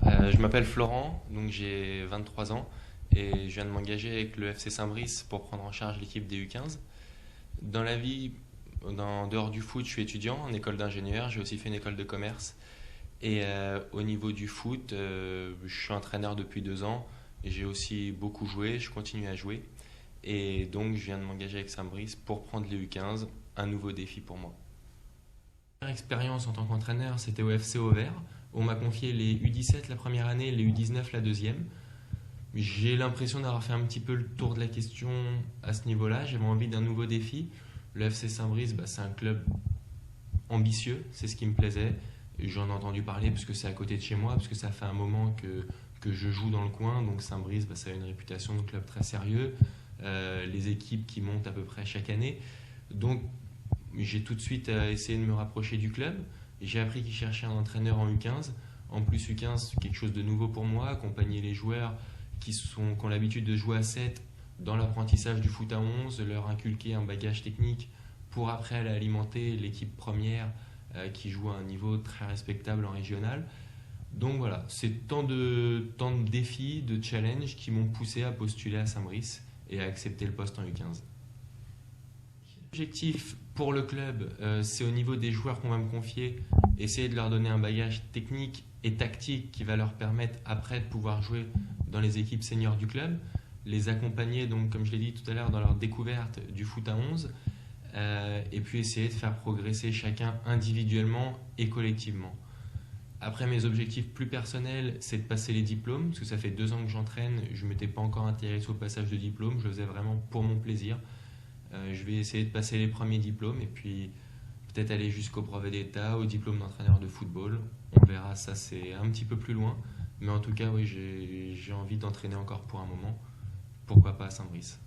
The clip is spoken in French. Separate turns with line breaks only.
Je m'appelle Florent, donc j'ai 23 ans et je viens de m'engager avec le FC Saint-Brice pour prendre en charge l'équipe des U15. Dans la vie, dehors du foot, je suis étudiant en école d'ingénieur, j'ai aussi fait une école de commerce. Et au niveau du foot, je suis entraîneur depuis 2 ans et j'ai aussi beaucoup joué, je continue à jouer. Et donc je viens de m'engager avec Saint-Brice pour prendre les U15, un nouveau défi pour moi. Ma première expérience en tant qu'entraîneur, c'était au FC Auvers. On m'a confié les U17 la première année, les U19 la deuxième. J'ai l'impression d'avoir fait un petit peu le tour de la question à ce niveau-là. J'avais envie d'un nouveau défi. Le FC Saint-Brice, c'est un club ambitieux, c'est ce qui me plaisait. J'en ai entendu parler parce que c'est à côté de chez moi, parce que ça fait un moment que je joue dans le coin. Donc Saint-Brice, ça a une réputation de club très sérieux. Les équipes qui montent à peu près chaque année. Donc j'ai tout de suite essayé de me rapprocher du club. J'ai appris qu'ils cherchaient un entraîneur en U15. En plus, U15, c'est quelque chose de nouveau pour moi, accompagner les joueurs qui ont l'habitude de jouer à 7 dans l'apprentissage du foot à 11, leur inculquer un bagage technique pour après aller alimenter l'équipe première qui joue à un niveau très respectable en régional. Donc voilà, c'est tant de défis, de challenges qui m'ont poussé à postuler à Saint-Brice et à accepter le poste en U15. L'objectif pour le club, c'est au niveau des joueurs qu'on va me confier, essayer de leur donner un bagage technique et tactique qui va leur permettre après de pouvoir jouer dans les équipes seniors du club, les accompagner, donc comme je l'ai dit tout à l'heure, dans leur découverte du foot à 11, et puis essayer de faire progresser chacun individuellement et collectivement. Après, mes objectifs plus personnels, c'est de passer les diplômes, parce que ça fait 2 ans que j'entraîne, je ne m'étais pas encore intéressé au passage de diplôme, je le faisais vraiment pour mon plaisir. Je vais essayer de passer les premiers diplômes et puis peut-être aller jusqu'au brevet d'État, au diplôme d'entraîneur de football. On verra, ça c'est un petit peu plus loin. Mais en tout cas, oui, j'ai envie d'entraîner encore pour un moment. Pourquoi pas à Saint-Brice.